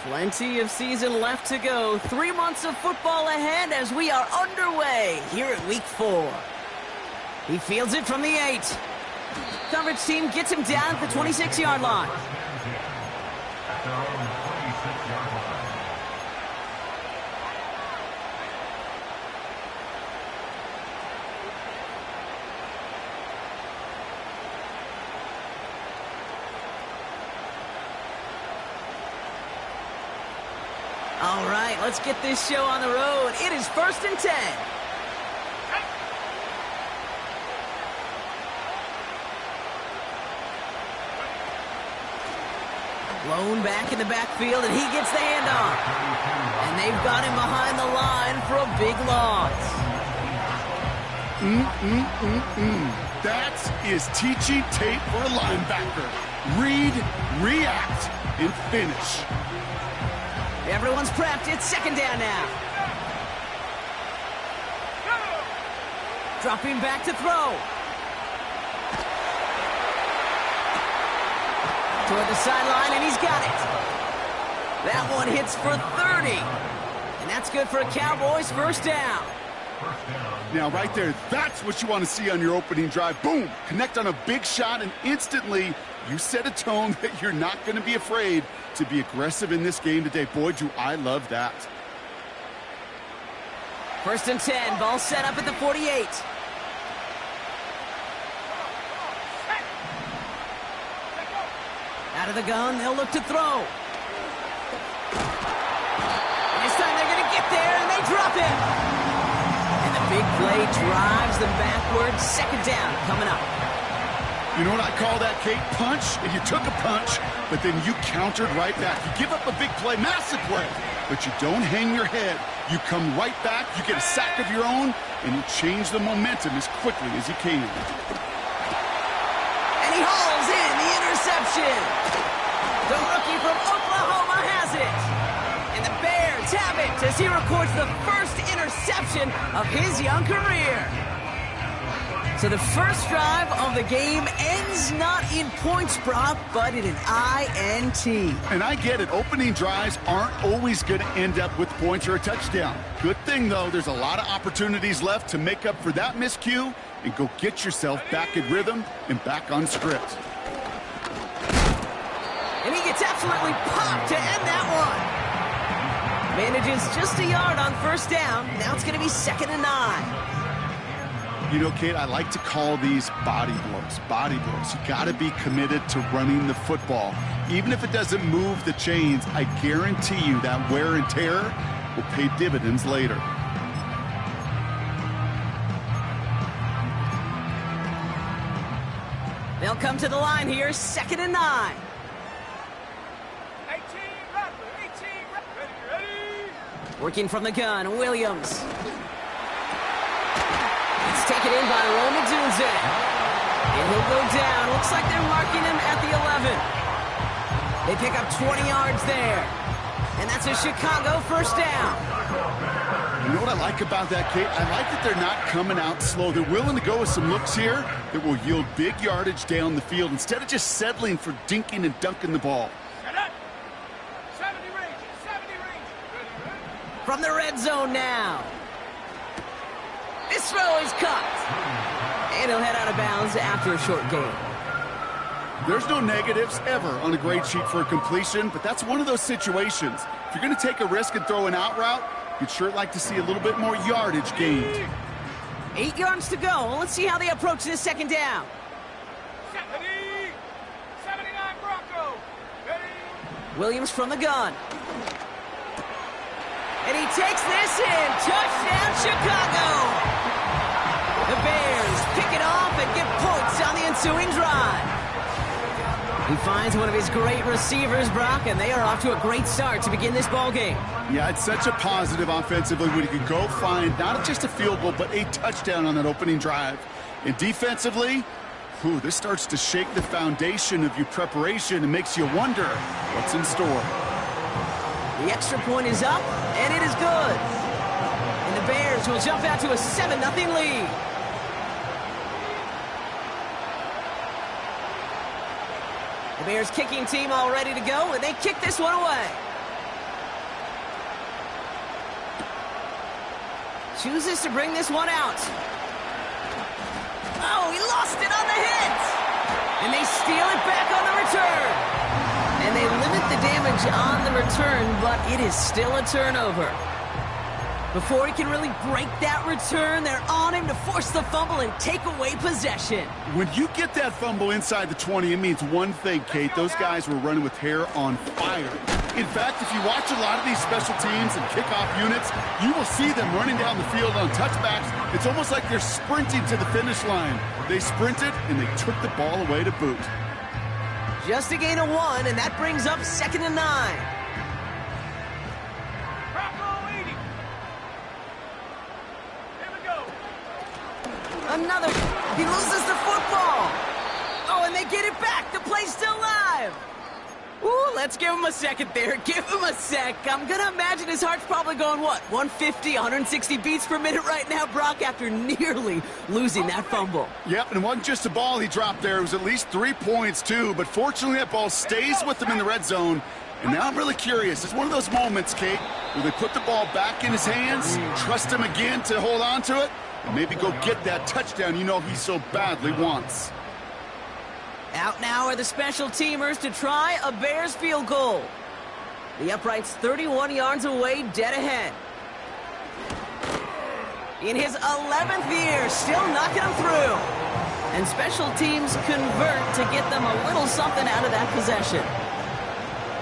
Plenty of season left to go. 3 months of football ahead as we are underway here at Week 4. He fields it from the 8. Coverage team gets him down at the 26-yard line. All right, let's get this show on the road. It is 1st and 10. Blown back in the backfield, and he gets the handoff. And they've got him behind the line for a big loss. That is teaching tape for a linebacker. Read, react, and finish. Everyone's prepped. It's 2nd down now. Dropping back to throw. Toward the sideline, and he's got it. That one hits for 30. And that's good for a Cowboys 1st down. Now, right there, that's what you want to see on your opening drive. Boom! Connect on a big shot, and instantly you set a tone that you're not going to be afraid to be aggressive in this game today. Boy, do I love that. 1st and 10. Ball set up at the 48. Out of the gun, they'll look to throw. And this time they're going to get there, and they drop him. And the big play drives them backwards. 2nd down coming up. You know what I call that, Kate? Punch, and you took a punch, but then you countered right back. You give up a big play, massive play, but you don't hang your head. You come right back, you get a sack of your own, and you change the momentum as quickly as you can. And he hauls in the interception. The rookie from Oklahoma has it. And the Bears have it as he records the first interception of his young career. So the first drive of the game ends not in points, Brock, but in an INT. And I get it. Opening drives aren't always going to end up with points or a touchdown. Good thing, though, there's a lot of opportunities left to make up for that miscue and go get yourself back in rhythm and back on script. And he gets absolutely popped to end that one. Manages just a yard on 1st down. Now it's going to be 2nd and 9. You know, Kate, I like to call these body blows. Body blows. You got to be committed to running the football. Even if it doesn't move the chains, I guarantee you that wear and tear will pay dividends later. They'll come to the line here, 2nd and 9. 18, ready. Working from the gun, Williams. It's taken in by Roma Dunze. And he'll go down. Looks like they're marking him at the 11. They pick up 20 yards there. And that's a Chicago 1st down. You know what I like about that, Kate? I like that they're not coming out slow. They're willing to go with some looks here that will yield big yardage down the field instead of just settling for dinking and dunking the ball. 70 range. From the red zone now. This throw is caught. And he'll head out of bounds after a short gain. There's no negatives ever on a grade sheet for a completion, but that's one of those situations. If you're going to take a risk and throw an out route, you'd sure like to see a little bit more yardage gained. 8 yards to go. Let's see how they approach this 2nd down. 79 Bronco. Ready. Williams from the gun. And he takes this in. Touchdown, Chicago. The Bears pick it off and get points on the ensuing drive. He finds one of his great receivers, Brock, and they are off to a great start to begin this ball game. Yeah, it's such a positive offensively when you can go find not just a field goal, but a touchdown on that opening drive. And defensively, this starts to shake the foundation of your preparation and makes you wonder what's in store. The extra point is up, and it is good. And the Bears will jump out to a 7-0 lead. The Bears kicking team all ready to go, and they kick this one away. chooses to bring this one out. Oh, he lost it on the hit! And they steal it back on the return. And they limit the damage on the return, but it is still a turnover. Before he can really break that return, they're on him to force the fumble and take away possession. When you get that fumble inside the 20, it means one thing, Kate. Those guys were running with hair on fire. In fact, if you watch a lot of these special teams and kickoff units, you will see them running down the field on touchbacks. It's almost like they're sprinting to the finish line. They sprinted, and they took the ball away to boot. Just a gain of 1, and that brings up 2nd and 9. Another. He loses the football. Oh, and they get it back. The play's still live. Ooh, let's give him a second there. Give him a sec. I'm going to imagine his heart's probably going, what, 150, 160 beats per minute right now, Brock, after nearly losing that fumble. Yep, and it wasn't just a ball he dropped there. It was at least 3 points, too. But fortunately, that ball stays with him in the red zone. And now I'm really curious. It's one of those moments, Kate, where they put the ball back in his hands, trust him again to hold on to it, and maybe go get that touchdown you know he so badly wants. Out now are the special teamers to try a Bears field goal. The upright's 31 yards away, dead ahead. In his 11th year, still knocking them through. And special teams convert to get them a little something out of that possession.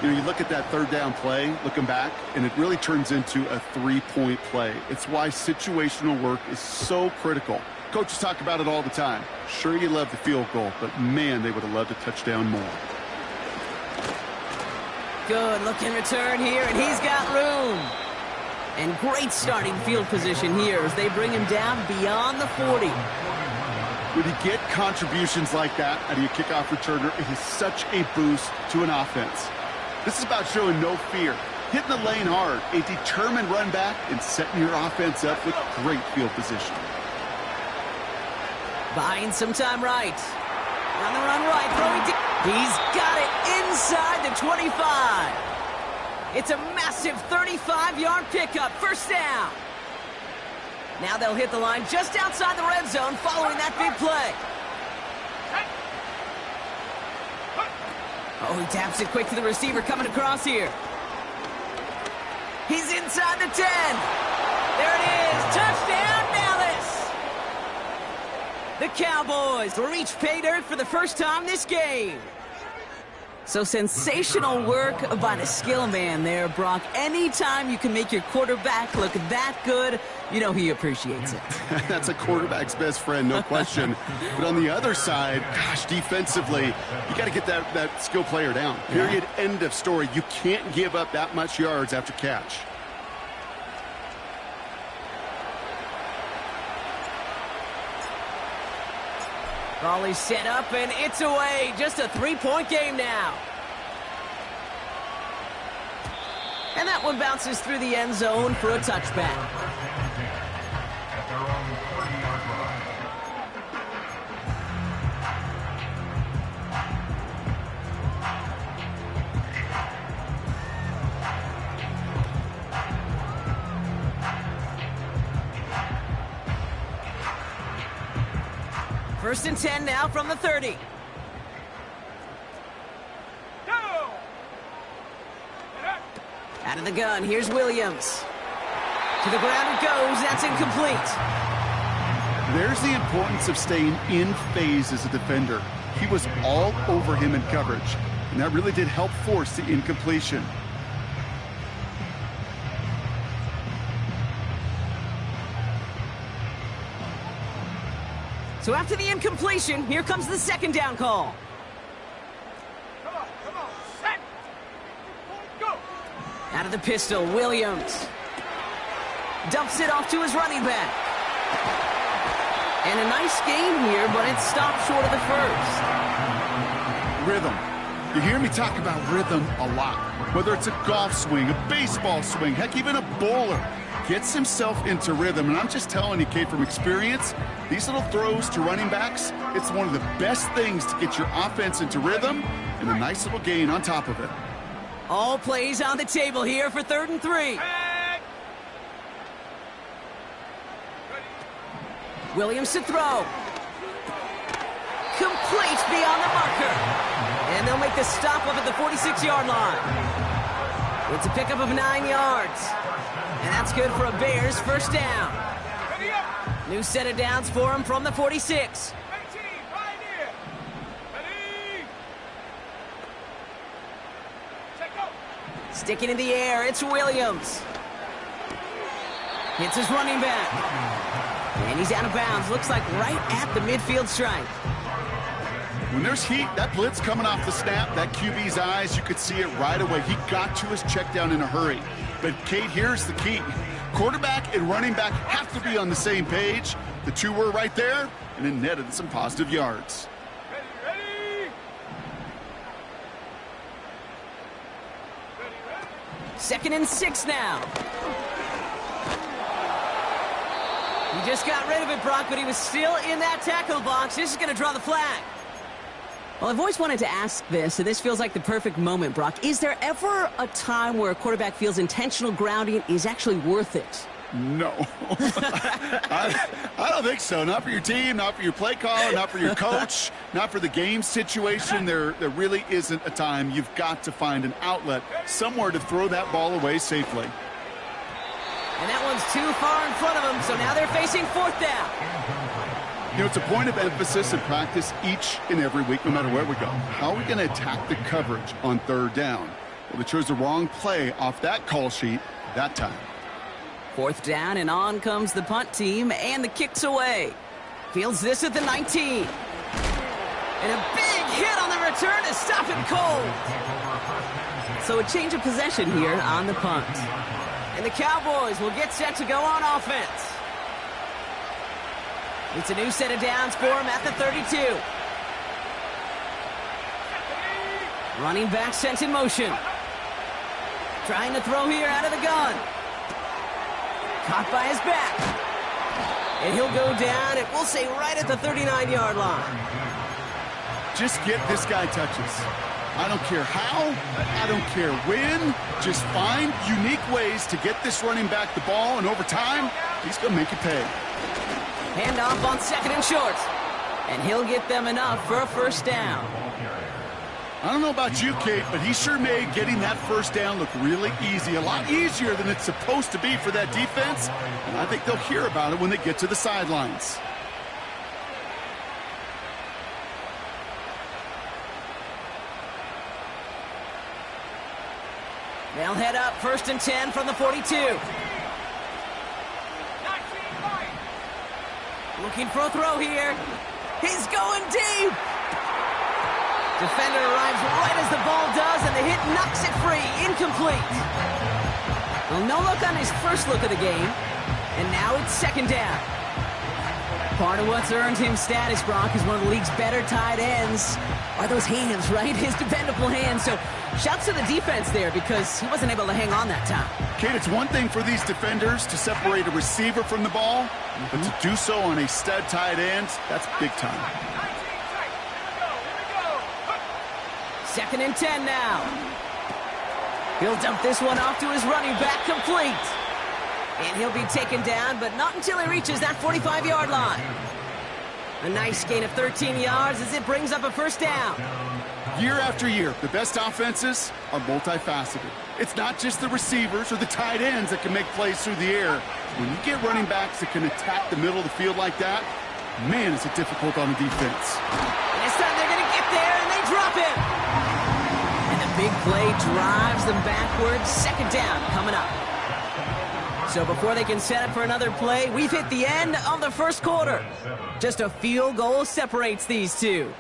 You know, you look at that third down play, looking back, and it really turns into a 3-point play. It's why situational work is so critical. Coaches talk about it all the time. Sure, you love the field goal, but man, they would have loved a touchdown more. Good looking return here, and he's got room. And great starting field position here as they bring him down beyond the 40. When you get contributions like that out of your kickoff returner, it is such a boost to an offense. This is about showing no fear, hitting the lane hard, a determined run back, and setting your offense up with great field position. Buying some time right. On the run right, throwing deep. He's got it inside the 25. It's a massive 35-yard pickup, first down. Now they'll hit the line just outside the red zone following that big play. Oh, he taps it quick to the receiver coming across here. He's inside the 10. There it is. Touchdown, Dallas. The Cowboys reach pay dirt for the first time this game. So sensational work by the skill man there, Brock. Anytime you can make your quarterback look that good, you know he appreciates it. That's a quarterback's best friend, no question. But on the other side, gosh, defensively, you got to get that skill player down. Period, end of story. You can't give up that much yards after catch. Volley set up, and it's away. Just a 3-point game now. And that one bounces through the end zone for a touchback. First and 10 now from the 30. Out of the gun, here's Williams. To the ground it goes, that's incomplete. There's the importance of staying in phase as a defender. He was all over him in coverage, and that really did help force the incompletion. So after the incompletion, here comes the second down call. Come on, set. Go. Out of the pistol, Williams. Dumps it off to his running back. And a nice gain here, but it stopped short of the first. Rhythm. You hear me talk about rhythm a lot. Whether it's a golf swing, a baseball swing, heck, even a bowler. Gets himself into rhythm, and I'm just telling you, Kate, from experience, these little throws to running backs, it's one of the best things to get your offense into rhythm, and a nice little gain on top of it. All plays on the table here for 3rd and 3. Williams to throw. Complete beyond the marker. And they'll make the stop up at the 46-yard line. It's a pickup of 9 yards. And that's good for a Bears first down. New set of downs for him from the 46. Sticking in the air, it's Williams. Hits his running back. And he's out of bounds. Looks like right at the midfield stripe. When there's heat, that blitz coming off the snap, that QB's eyes, you could see it right away. He got to his check down in a hurry. But, Kate, here's the key. Quarterback and running back have to be on the same page. The two were right there, and it netted some positive yards. Ready. Second and 6 now. He just got rid of it, Brock, but he was still in that tackle box. This is going to draw the flag. Well, I've always wanted to ask this, and this feels like the perfect moment, Brock. Is there ever a time where a quarterback feels intentional grounding is actually worth it? No. I don't think so. Not for your team, not for your play caller, not for your coach, not for the game situation. There really isn't a time. You've got to find an outlet, somewhere to throw that ball away safely. And that one's too far in front of them, so now they're facing fourth down. You know, it's a point of emphasis in practice each and every week, no matter where we go. How are we going to attack the coverage on third down? Well, they chose the wrong play off that call sheet that time. Fourth down, and on comes the punt team, and the kick's away. Fields this at the 19. And a big hit on the return to stop him cold. So a change of possession here on the punt. And the Cowboys will get set to go on offense. It's a new set of downs for him at the 32. Running back sent in motion. Trying to throw here out of the gun. Caught by his back. And he'll go down, and we'll say right at the 39-yard line. Just get this guy touches. I don't care how, I don't care when. Just find unique ways to get this running back the ball, and over time, he's going to make you pay. Handoff on second and short. And he'll get them enough for a first down. I don't know about you, Kate, but he sure made getting that first down look really easy. A lot easier than it's supposed to be for that defense. And I think they'll hear about it when they get to the sidelines. They'll head up first and 10 from the 42. Looking for a throw here. He's going deep. Defender arrives right as the ball does, and the hit knocks it free. Incomplete. Well, no look on his first look of the game. And now it's second down. Part of what's earned him status, Brock, is one of the league's better tight ends. Are those hands, right? His dependable hands. So shouts to the defense there because he wasn't able to hang on that time. Kate, it's one thing for these defenders to separate a receiver from the ball, but to do so on a stud tight end, that's big time. Second and 10 now. He'll dump this one off to his running back, complete. And he'll be taken down, but not until he reaches that 45-yard line. A nice gain of 13 yards as it brings up a first down. Year after year, the best offenses are multifaceted. It's not just the receivers or the tight ends that can make plays through the air. When you get running backs that can attack the middle of the field like that, man, is it difficult on the defense. And this time they're going to get there, and they drop him. And the big play drives them backwards. Second down coming up. So before they can set up for another play, we've hit the end of the first quarter. Just a field goal separates these two.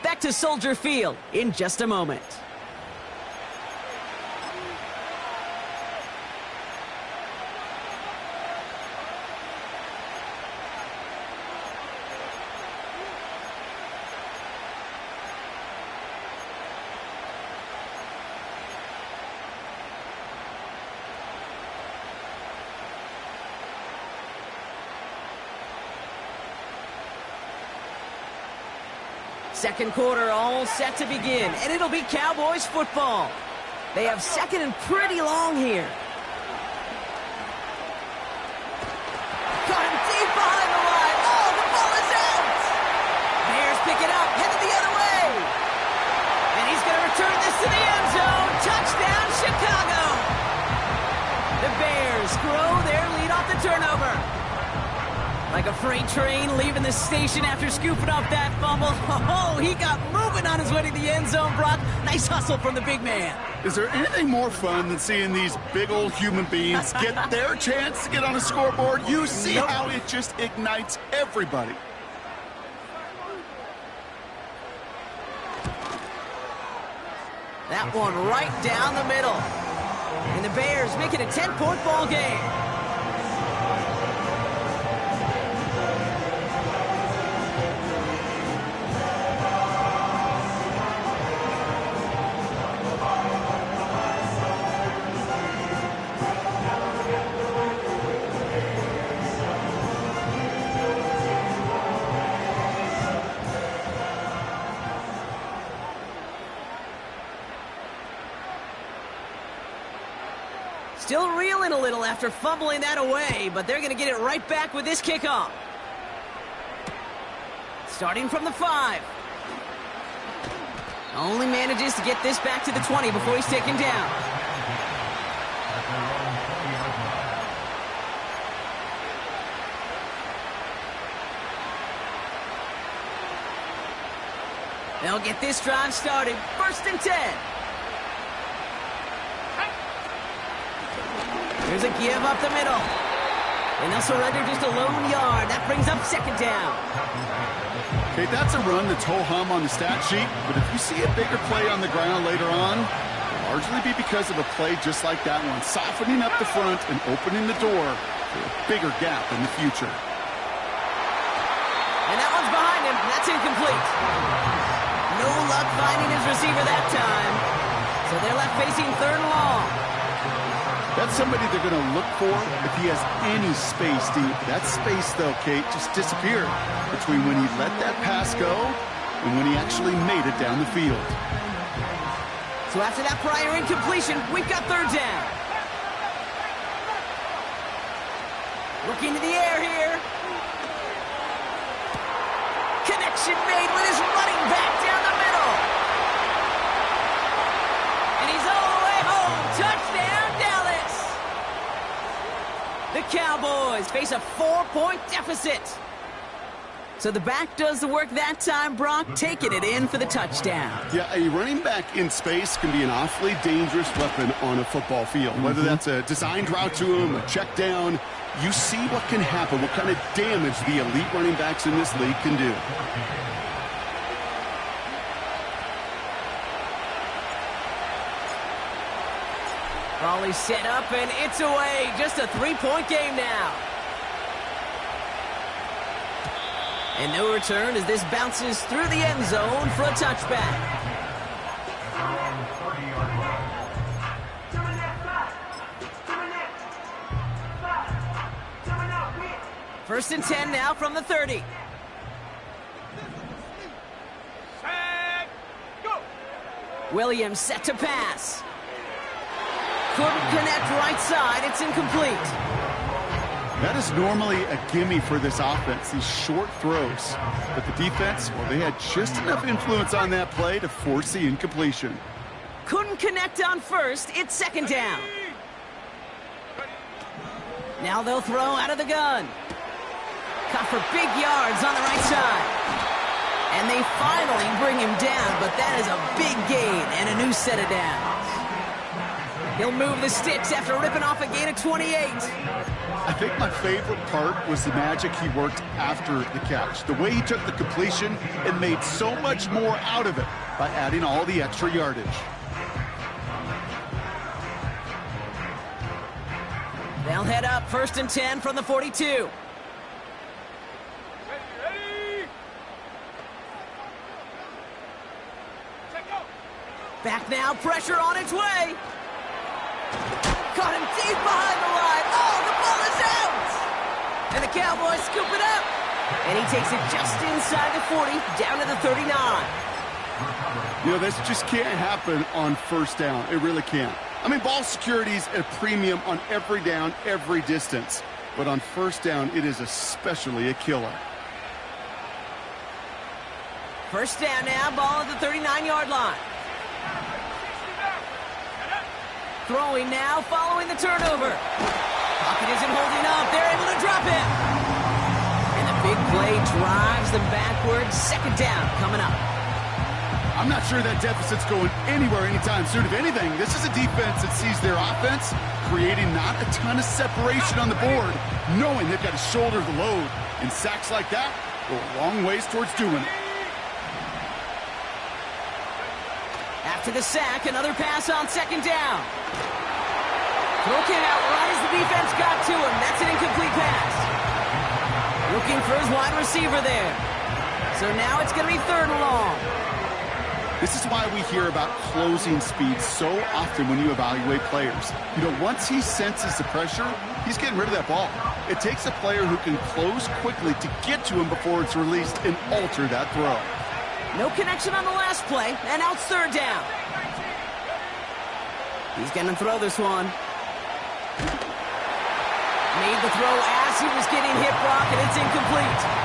Back to Soldier Field in just a moment. Second quarter all set to begin, and it'll be Cowboys football. They have second and pretty long here. Caught him deep behind the line. Oh, up the turnover. Like a freight train leaving the station after scooping up that fumble. Oh, he got moving on his way to the end zone, Brock. Nice hustle from the big man. Is there anything more fun than seeing these big old human beings get their chance to get on a scoreboard? You see how it just ignites everybody. That one right down the middle. And the Bears make it a 10-point ball game. Still reeling a little after fumbling that away, but they're going to get it right back with this kickoff. Starting from the 5. Only manages to get this back to the 20 before he's taken down. They'll get this drive started. 1st and 10. Here's a give up the middle. And they'll surrender just a lone yard. That brings up 2nd down. Okay, that's a run that's ho-hum on the stat sheet, but if you see a bigger play on the ground later on, it'll largely be because of a play just like that one, softening up the front and opening the door for a bigger gap in the future. And that one's behind him. That's incomplete. No luck finding his receiver that time. So they're left facing 3rd and long. That's somebody they're going to look for if he has any space deep. That space, though, Kate, just disappeared between when he let that pass go and when he actually made it down the field. So after that prior incompletion, we've got 3rd down. Looking to the air here. Connection made with his running back down the middle. And he's all the way home. Touchdown, Dallas. The Cowboys face a 4-point deficit. So the back does the work that time, Brock, taking it in for the touchdown. Yeah, a running back in space can be an awfully dangerous weapon on a football field. Whether that's a designed route to him, a check down, you see what can happen, what kind of damage the elite running backs in this league can do. Volley set up, and it's away. Just a 3-point game now. And no return as this bounces through the end zone for a touchback. First and 10 now from the 30. Set, go. Williams set to pass. Couldn't connect right side. It's incomplete. That is normally a gimme for this offense, these short throws. But the defense, well, they had just enough influence on that play to force the incompletion. Couldn't connect on first. It's 2nd down. Now they'll throw out of the gun. Caught for big yards on the right side. And they finally bring him down, but that is a big gain and a new set of downs. He'll move the sticks after ripping off a gain of 28. I think my favorite part was the magic he worked after the catch. The way he took the completion and made so much more out of it by adding all the extra yardage. They'll head up 1st and 10 from the 42. Ready. Check out. Back now, pressure on its way. Caught him deep behind the line. Oh, the ball is out! And the Cowboys scoop it up. And he takes it just inside the 40, down to the 39. You know, this just can't happen on 1st down. It really can't. I mean, ball security's a premium on every down, every distance. But on 1st down, it is especially a killer. 1st down now, ball at the 39-yard line. Throwing now, following the turnover. Pocket isn't holding up. They're able to drop it. And the big play drives them backwards. Second down coming up. I'm not sure that deficit's going anywhere anytime soon. If anything, this is a defense that sees their offense creating not a ton of separation on the board, knowing they've got to shoulder the load. And sacks like that go a long ways towards doing it. After the sack, another pass on second down. Throw came out right as the defense got to him. That's an incomplete pass. Looking for his wide receiver there. So now it's going to be third and long. This is why we hear about closing speed so often when you evaluate players. You know, once he senses the pressure, he's getting rid of that ball. It takes a player who can close quickly to get to him before it's released and alter that throw. No connection on the last play, and now it's third down. He's going to throw this one. Made the throw as he was getting hit, Brock, and it's incomplete.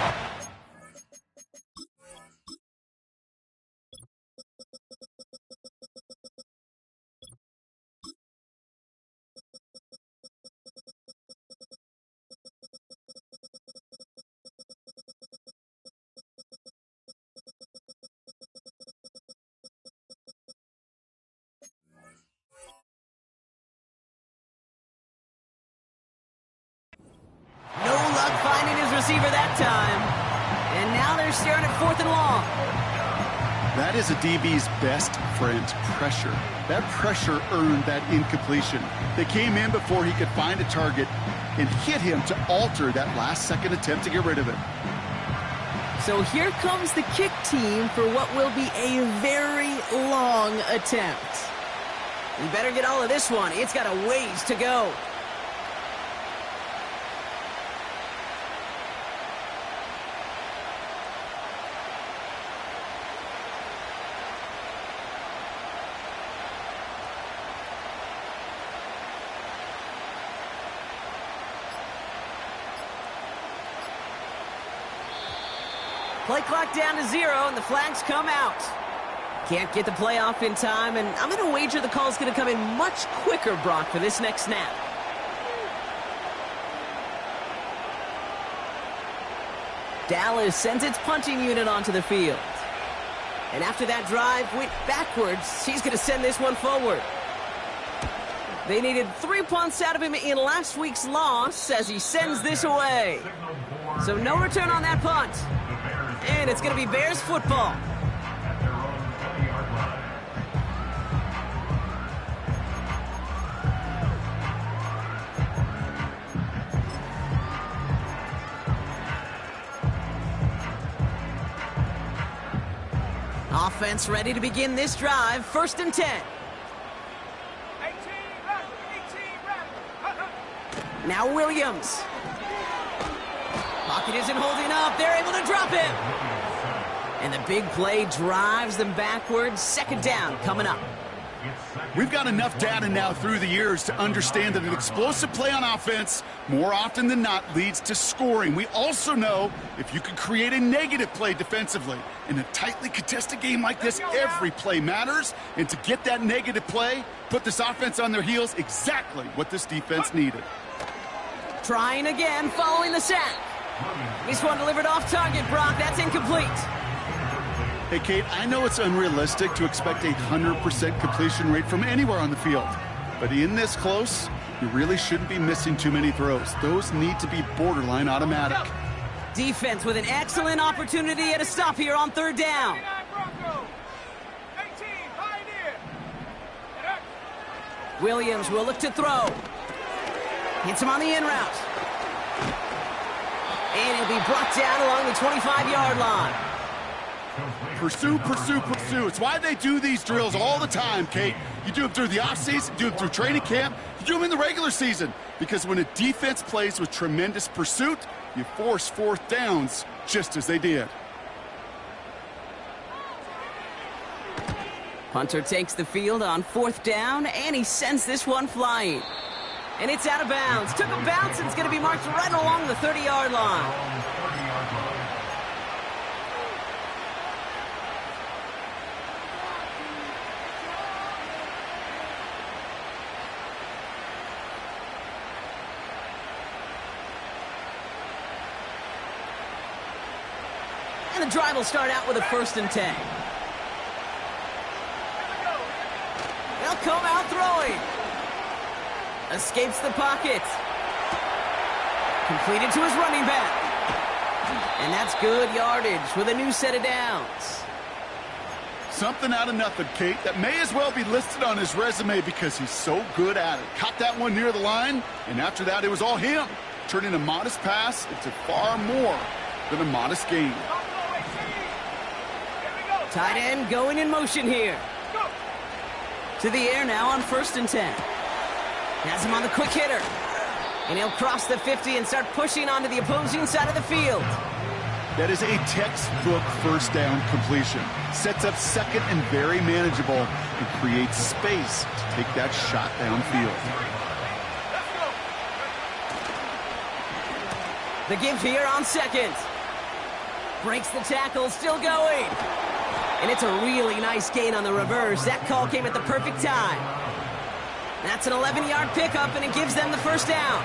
No luck finding his receiver that time. And now they're staring at fourth and long. That is a DB's best friend, pressure. That pressure earned that incompletion. They came in before he could find a target and hit him to alter that last-second attempt to get rid of it. So here comes the kick team for what will be a very long attempt. We better get all of this one. It's got a ways to go. Play clock down to 0, and the flags come out. Can't get the play off in time, and I'm going to wager the call's going to come in much quicker, Brock, for this next snap. Dallas sends its punting unit onto the field. And after that drive went backwards, she's going to send this one forward. They needed 3 punts out of him in last week's loss as he sends this away. So no return on that punt. And it's going to be Bears football. Offense ready to begin this drive. First and 10. 18 left. Now Williams. Pocket isn't holding up. They're able to drop it. And the big play drives them backwards. Second down coming up. We've got enough data now through the years to understand that an explosive play on offense, more often than not, leads to scoring. We also know if you can create a negative play defensively. In a tightly contested game like this, every play matters. And to get that negative play, put this offense on their heels, exactly what this defense needed. Trying again following the sack. This one delivered off target, Brock. That's incomplete. Hey, Kate, I know it's unrealistic to expect a 100% completion rate from anywhere on the field. But in this close, you really shouldn't be missing too many throws. Those need to be borderline automatic. Defense with an excellent opportunity at a stop here on third down. 18 Pioneer. Williams will look to throw. Hits him on the in route. And he'll be brought down along the 25-yard line. Pursue, pursue, pursue. It's why they do these drills all the time, Kate. You do them through the offseason, do them through training camp, you do them in the regular season. Because when a defense plays with tremendous pursuit, you force fourth downs just as they did. Punter takes the field on fourth down, and he sends this one flying. And it's out of bounds. Took a bounce, and it's going to be marked right along the 30-yard line. And the drive will start out with a 1st and 10. They'll come out throwing. Escapes the pocket. Completed to his running back. And that's good yardage with a new set of downs. Something out of nothing, Kate. That may as well be listed on his resume because he's so good at it. Caught that one near the line, and after that, it was all him. Turning a modest pass into far more than a modest gain. Tight end going in motion here. To the air now on 1st and 10. Has him on the quick hitter. And he'll cross the 50 and start pushing onto the opposing side of the field. That is a textbook 1st down completion. Sets up 2nd and very manageable and creates space to take that shot downfield. The give here on 2nd. Breaks the tackle, still going. And it's a really nice gain on the reverse. That call came at the perfect time. That's an 11-yard pickup, and it gives them the 1st down.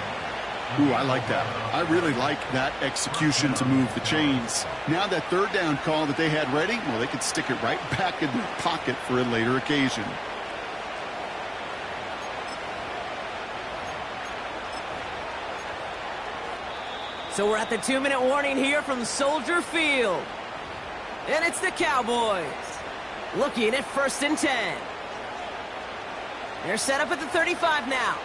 Ooh, I like that. I really like that execution to move the chains. Now that 3rd down call that they had ready, well, they could stick it right back in their pocket for a later occasion. So we're at the 2-minute warning here from Soldier Field. And it's the Cowboys looking at 1st and 10. They're set up at the 35 now.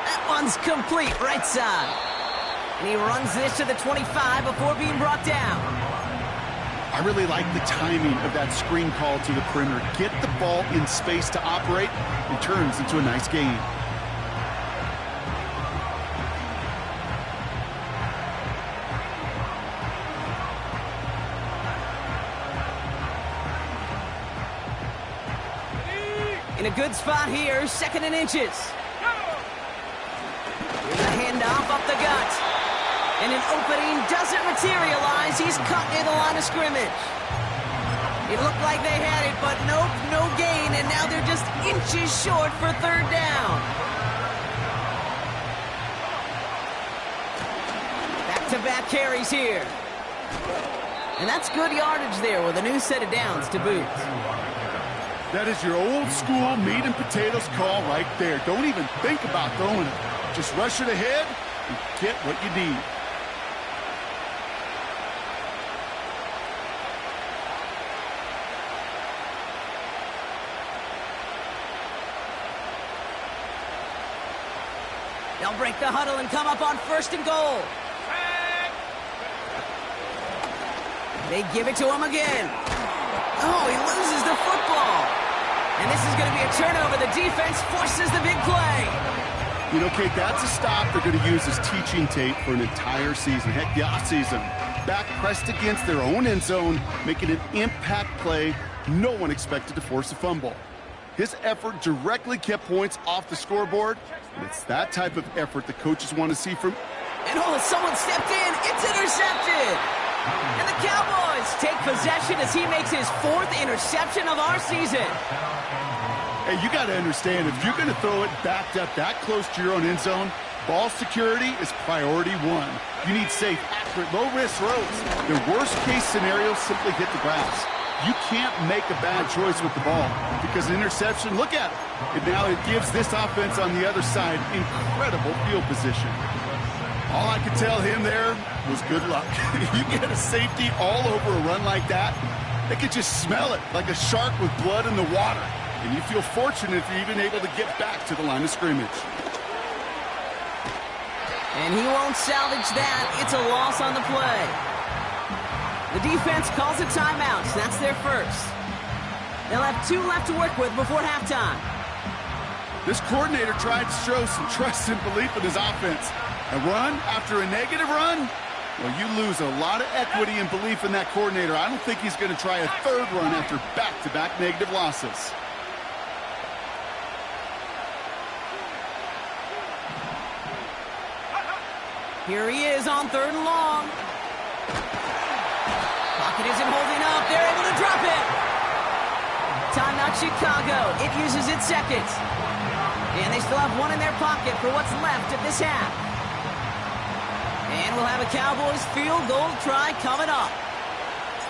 That one's complete right side. And he runs this to the 25 before being brought down. I really like the timing of that screen call to the perimeter. Get the ball in space to operate and turns into a nice gain. In a good spot here, 2nd and inches. Here's a handoff up the gut. And an opening doesn't materialize. He's cut near the line of scrimmage. It looked like they had it, but nope, no gain. And now they're just inches short for 3rd down. Back-to-back carries here. And that's good yardage there with a new set of downs to boot. That is your old school meat and potatoes call right there. Don't even think about throwing it. Just rush it ahead and get what you need. They'll break the huddle and come up on 1st and goal. They give it to him again. Oh, he loses the football. And this is going to be a turnover. The defense forces the big play. You know, Kate, that's a stop they're going to use as teaching tape for an entire season. Heck, the offseason. Back pressed against their own end zone, making an impact play. No one expected to force a fumble. His effort directly kept points off the scoreboard. And it's that type of effort the coaches want to see from... And oh, someone stepped in. It's intercepted. And the Cowboys take possession as he makes his 4th interception of our season. Hey, you got to understand, if you're going to throw it backed up that close to your own end zone, ball security is priority 1. You need safe, accurate, low-risk throws. The worst-case scenario, simply hit the grass. You can't make a bad choice with the ball because an interception, look at it. And now it gives this offense on the other side incredible field position. All I could tell him there was good luck. You get a safety all over a run like that, they could just smell it like a shark with blood in the water. And you feel fortunate if you're even able to get back to the line of scrimmage. And he won't salvage that. It's a loss on the play. The defense calls a timeout. That's their 1st. They'll have 2 left to work with before halftime. This coordinator tried to show some trust and belief in his offense. A run after a negative run? Well, you lose a lot of equity and belief in that coordinator. I don't think he's going to try a 3rd run after back-to-back negative losses. Here he is on 3rd and long. Pocket isn't holding up. They're able to drop it. Timeout about Chicago? It uses its second. And they still have one in their pocket for what's left of this half. And we'll have a Cowboys field goal try coming up.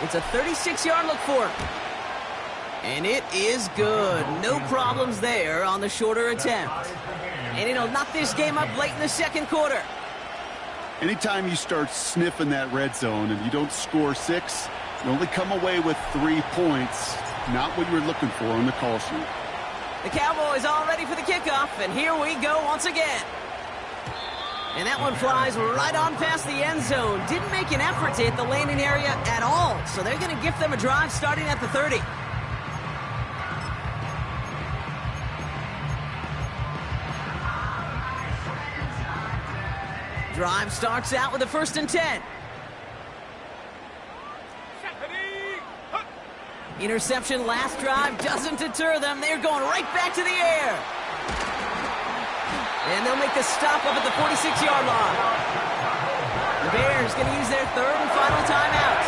It's a 36-yard look for him. And it is good. No problems there on the shorter attempt. And it'll knock this game up late in the second quarter. Anytime you start sniffing that red zone and you don't score 6, you only come away with 3 points. Not what you were looking for on the call sheet. The Cowboys all ready for the kickoff, and here we go once again. And that one flies right on past the end zone. Didn't make an effort to hit the landing area at all, so they're going to gift them a drive starting at the 30. Drive starts out with a 1st and 10. Interception last drive doesn't deter them. They're going right back to the air. And they'll make the stop up at the 46-yard line. The Bears going to use their 3rd and final timeout.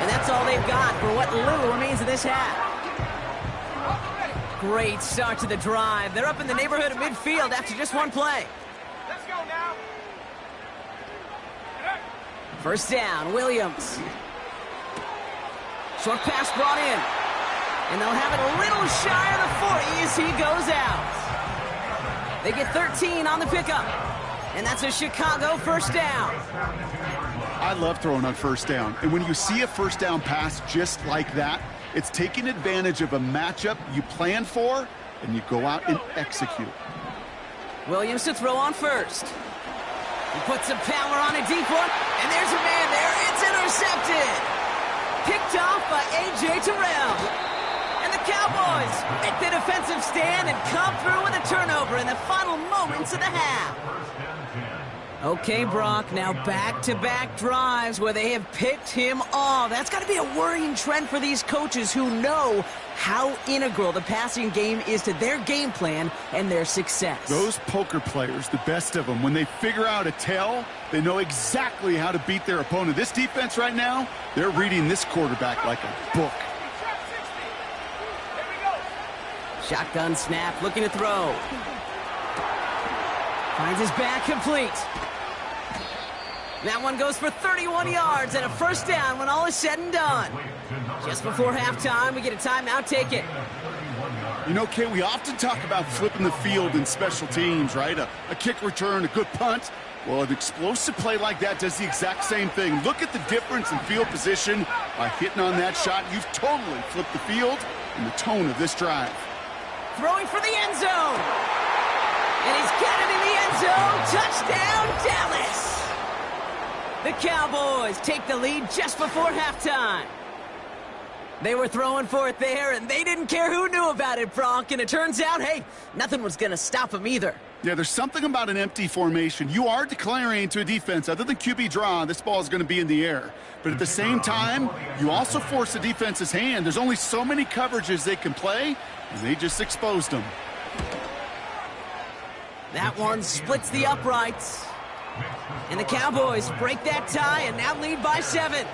And that's all they've got for what little remains of this half. Great start to the drive. They're up in the neighborhood of midfield after just one play. Let's go now. 1st down, Williams. Short pass brought in. And they'll have it a little shy of the 40 as he goes out. They get 13 on the pickup. And that's a Chicago 1st down. I love throwing on 1st down. And when you see a 1st down pass just like that, it's taking advantage of a matchup you plan for, and you go out and execute. Williams to throw on 1st. He puts some power on a deep one, and there's a man there. It's intercepted. Picked off by A.J. Terrell. And the Cowboys make the defensive stand and come through with a turnover in the final moments of the half. Okay, Brock, now back-to-back drives where they have picked him off. That's got to be a worrying trend for these coaches who know how integral the passing game is to their game plan and their success. Those poker players, the best of them, when they figure out a tell, they know exactly how to beat their opponent. This defense right now, they're reading this quarterback like a book. Shotgun snap, looking to throw. Finds his back complete. That one goes for 31 yards and a 1st down when all is said and done. Just before halftime, we get a timeout taken. You know, Kay, we often talk about flipping the field in special teams, right? A kick return, a good punt. Well, an explosive play like that does the exact same thing. Look at the difference in field position. By hitting on that shot, you've totally flipped the field and the tone of this drive. Throwing for the end zone. And he's got it in the end zone. Touchdown, Dallas. The Cowboys take the lead just before halftime. They were throwing for it there, and they didn't care who knew about it, Brock. And it turns out, hey, nothing was going to stop them either. Yeah, there's something about an empty formation. You are declaring to a defense, other than QB draw, this ball is going to be in the air. But at the same time, you also force the defense's hand. There's only so many coverages they can play, and they just exposed them. That one splits the uprights. And the Cowboys break that tie and now lead by 7.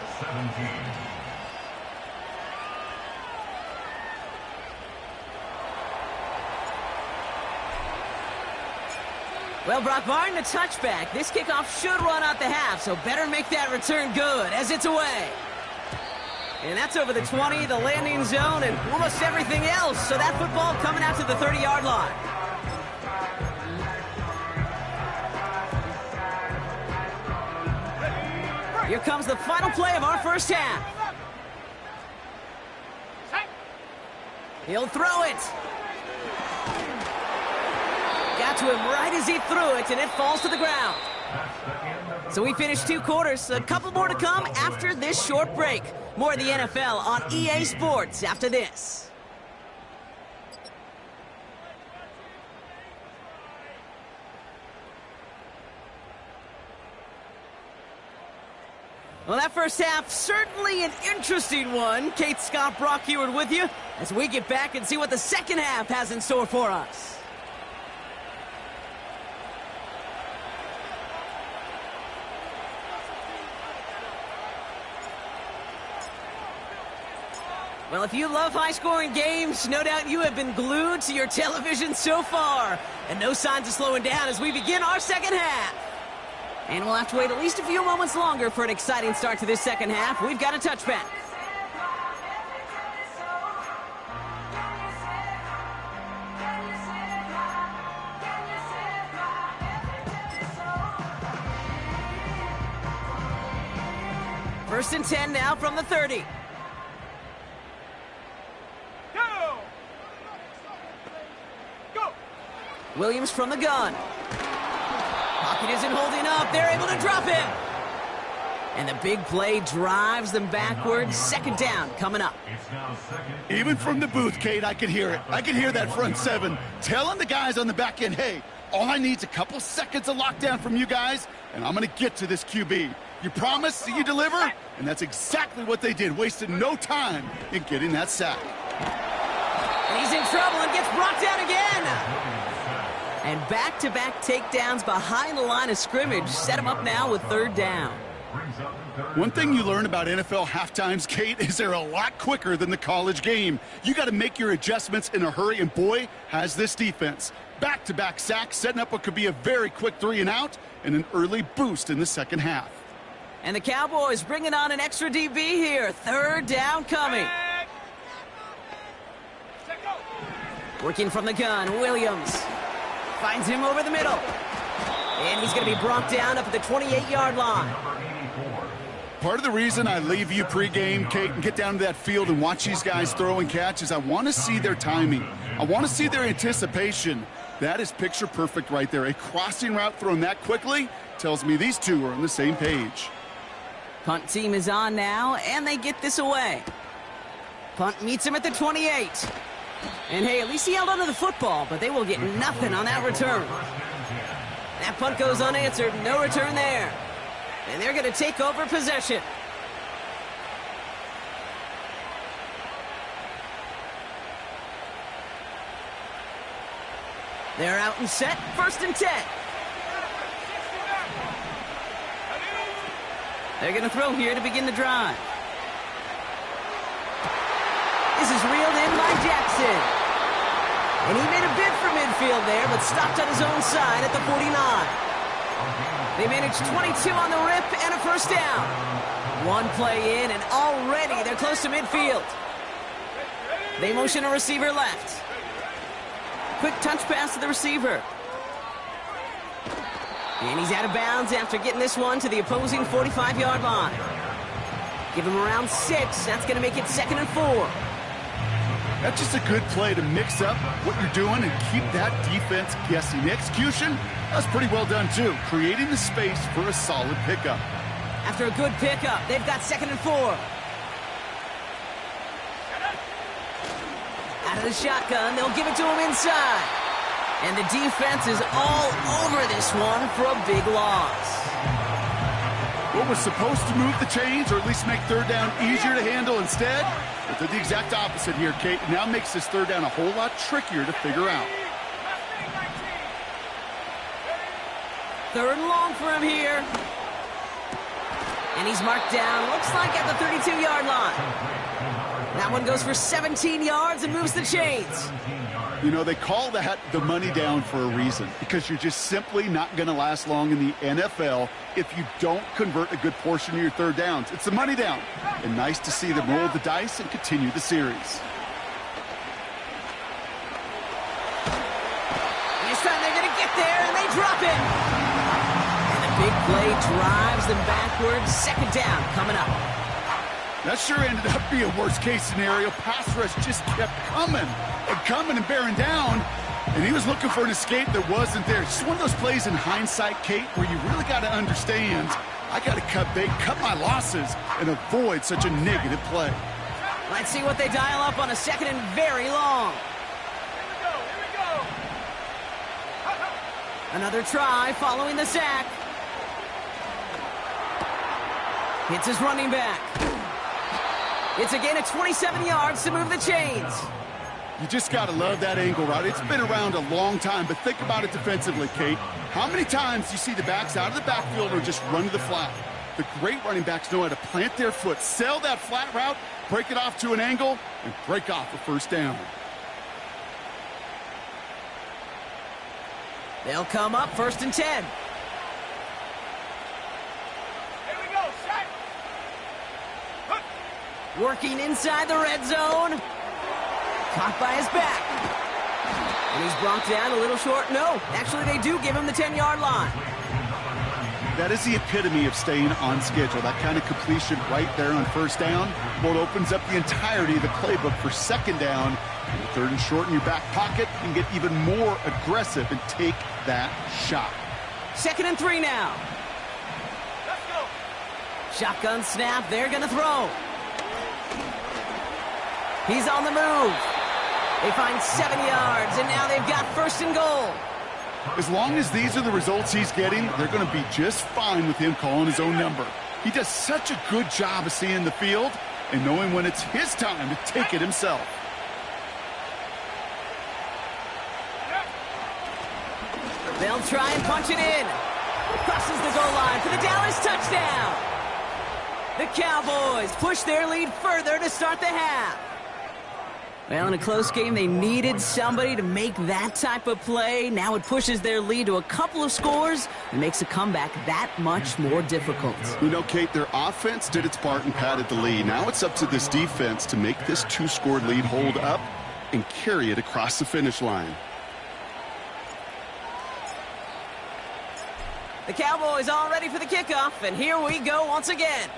Well, Brock, barring the touchback, this kickoff should run out the half, so better make that return good as it's away. And that's over the 20, the landing zone, and almost everything else. So that football coming out to the 30-yard line. Here comes the final play of our first half. He'll throw it. Got to him right as he threw it, and it falls to the ground. So we finished 2 quarters. A couple more to come after this short break. More of the NFL on EA Sports after this. Well, that first half, certainly an interesting one. Kate, Scott, Brock Heward with you as we get back and see what the second half has in store for us. Well, if you love high-scoring games, no doubt you have been glued to your television so far. And no signs of slowing down as we begin our second half. And we'll have to wait at least a few moments longer for an exciting start to this second half. We've got a touchback. First and 10 now from the 30. Go! Williams from the gun. Pocket isn't holding up. They're able to drop him. And the big play drives them backwards. Second down coming up. Even from the booth, Kate, I can hear it. I can hear that front seven telling the guys on the back end, hey, all I need is a couple seconds of lockdown from you guys, and I'm going to get to this QB. You promise that you deliver? And that's exactly what they did, wasted no time in getting that sack. And he's in trouble and gets brought down again. And back-to-back takedowns behind the line of scrimmage set him up now with third down. One thing you learn about NFL halftimes, Kate, is they're a lot quicker than the college game. You got to make your adjustments in a hurry, and boy, has this defense. Back-to-back sacks, setting up what could be a very quick 3 and out, and an early boost in the second half. And the Cowboys bringing on an extra DB here. Third down coming. Working from the gun, Williams finds him over the middle. And he's going to be brought down up at the 28-yard line. Part of the reason I leave you pregame, Kate, and get down to that field and watch these guys throw and catch is I want to see their timing. I want to see their anticipation. That is picture perfect right there. A crossing route thrown that quickly tells me these two are on the same page. Punt team is on now, and they get this away. Punt meets him at the 28. And hey, at least he held onto the football, but they will get nothing on that return. That punt goes unanswered, no return there. And they're going to take over possession. They're out and set, first and 10. They're going to throw here to begin the drive. This is reeled in by Jackson. And he made a bid for midfield there, but stopped on his own side at the 49. They managed 22 on the rip and a first down. One play in, and already they're close to midfield. They motion a receiver left. Quick touch pass to the receiver. And he's out of bounds after getting this one to the opposing 45-yard line. Give him around 6. That's going to make it 2nd and 4. That's just a good play to mix up what you're doing and keep that defense guessing. The execution, that's pretty well done, too. Creating the space for a solid pickup. After a good pickup, they've got 2nd and 4. Out of the shotgun, they'll give it to him inside. And the defense is all over this one for a big loss. What was supposed to move the chains, or at least make third down easier to handle instead, it did the exact opposite here, Kate. Now makes this third down a whole lot trickier to figure out. 3rd and long for him here. And he's marked down, looks like at the 32-yard line. That one goes for 17 yards and moves the chains. You know, they call that the money down for a reason, because you're just simply not going to last long in the NFL if you don't convert a good portion of your third downs. It's the money down. And nice to see them roll the dice and continue the series. This time they're going to get there, and they drop it. And the big play drives them backwards. 2nd down coming up. That sure ended up being a worst-case scenario. Pass rush just kept coming and bearing down, and he was looking for an escape that wasn't there. It's just one of those plays in hindsight, Kate, where you really got to understand, I got to cut bait, cut my losses, and avoid such a negative play. Let's see what they dial up on a 2nd and very long. Here we go. Another try following the sack. Hits his running back. It's a gain of 27 yards to move the chains. You just got to love that angle route. It's been around a long time, but think about it defensively, Kate. How many times do you see the backs out of the backfield or just run to the flat? The great running backs know how to plant their foot, sell that flat route, break it off to an angle, and break off a first down. They'll come up 1st and 10. Here we go, set. Working inside the red zone. Caught by his back. And he's brought down a little short. No, actually they do give him the 10-yard line. That is the epitome of staying on schedule. That kind of completion right there on first down. Well, it opens up the entirety of the playbook for second down. And 3rd and short in your back pocket, you can get even more aggressive and take that shot. 2nd and 3 now. Let's go. Shotgun snap, they're going to throw. He's on the move. They find 7 yards, and now they've got 1st and goal. As long as these are the results he's getting, they're going to be just fine with him calling his own number. He does such a good job of seeing the field and knowing when it's his time to take it himself. They'll try and punch it in. Crosses the goal line for the Dallas touchdown. The Cowboys push their lead further to start the half. Well, in a close game, they needed somebody to make that type of play. Now it pushes their lead to a couple of scores and makes a comeback that much more difficult. You know, Kate, their offense did its part and padded the lead. Now it's up to this defense to make this 2-score lead hold up and carry it across the finish line. The Cowboys all ready for the kickoff, and here we go once again.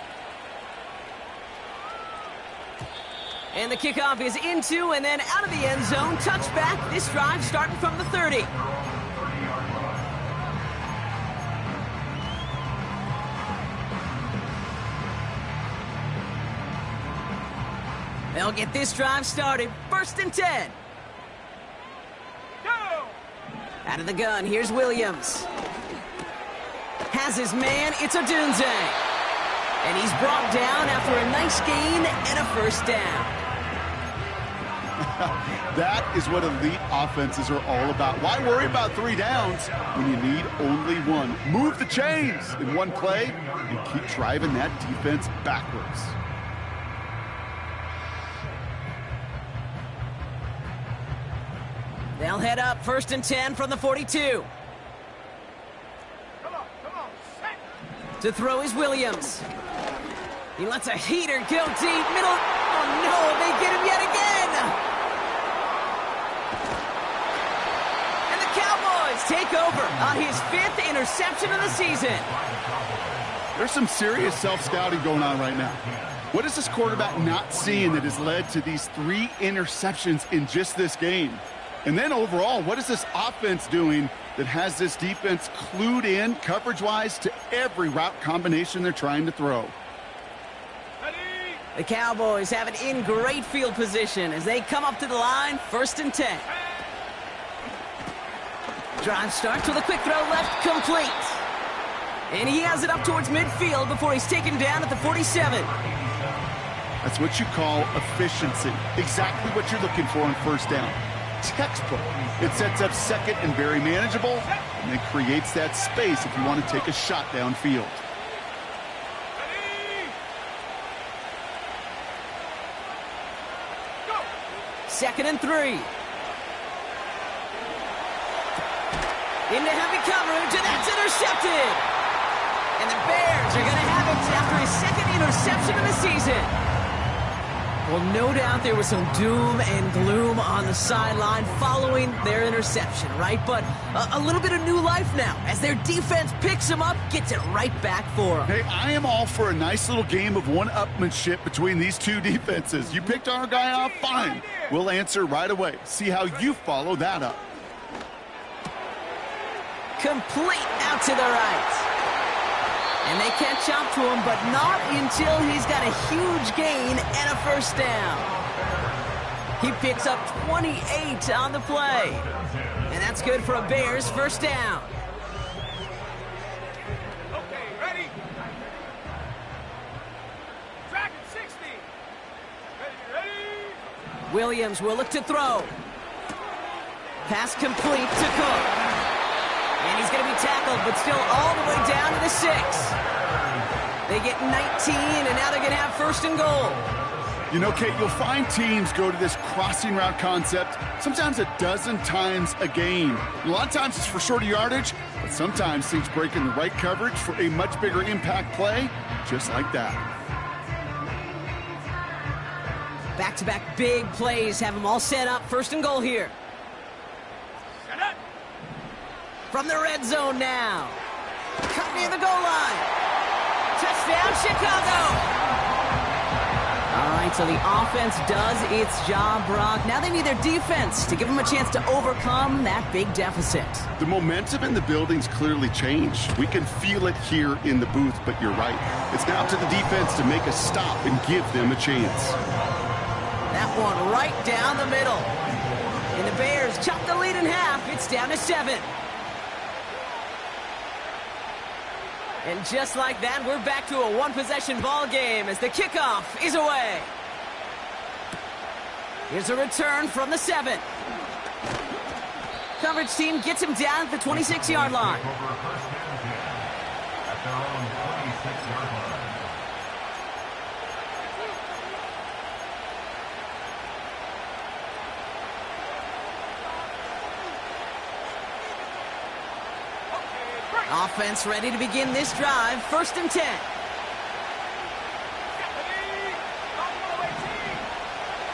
And the kickoff is into and then out of the end zone. Touchback. This drive starting from the 30. They'll get this drive started. 1st and 10. Go. Out of the gun, here's Williams. Has his man, it's Odunze. And he's brought down after a nice gain and a 1st down. That is what elite offenses are all about. Why worry about 3 downs when you need only 1? Move the chains in one play and keep driving that defense backwards. They'll head up 1st and 10 from the 42. Come on, set. To throw is Williams. He lets a heater go deep. Middle. Oh, no, they get him yet again. And the Cowboys take over on his 5th interception of the season. There's some serious self-scouting going on right now. What is this quarterback not seeing that has led to these 3 interceptions in just this game? And then overall, what is this offense doing that has this defense clued in coverage-wise to every route combination they're trying to throw? The Cowboys have it in great field position as they come up to the line, 1st and 10. Drive starts with a quick throw left, complete. And he has it up towards midfield before he's taken down at the 47. That's what you call efficiency. Exactly what you're looking for on 1st down. Textbook. It sets up 2nd and very manageable, and it creates that space if you want to take a shot downfield. 2nd and 3. Into heavy coverage, and that's intercepted. And the Bears are going to have it after his 2nd interception of the season. Well, no doubt there was some doom and gloom on the sideline following their interception, right? But a little bit of new life now as their defense picks him up, gets it right back for him. Hey, I am all for a nice little game of one-upmanship between these two defenses. You picked our guy off, fine. We'll answer right away. See how you follow that up. Complete out to the right. And they catch up to him, but not until he's got a huge gain and a 1st down. He picks up 28 on the play. And that's good for a Bears 1st down. Okay, ready? Track at 60. Ready? Williams will look to throw. Pass complete to Cook. And he's going to be tackled, but still all the way down to the 6. They get 19, and now they're going to have first and goal. You know, Kate, you'll find teams go to this crossing route concept sometimes a dozen times a game. A lot of times it's for shorter yardage, but sometimes things break in the right coverage for a much bigger impact play, just like that. Back-to-back big plays have them all set up. First and goal here. Set up. From the red zone now. Cut near the goal line. Touchdown, Chicago! All right, so the offense does its job, Brock. Now they need their defense to give them a chance to overcome that big deficit. The momentum in the building's clearly changed. We can feel it here in the booth, but you're right. It's now to the defense to make a stop and give them a chance. That one right down the middle. And the Bears chop the lead in half. It's down to 7. And just like that, we're back to a one-possession ball game as the kickoff is away. Here's a return from the 7. Coverage team gets him down at the 26-yard line. Offense ready to begin this drive. First and 10.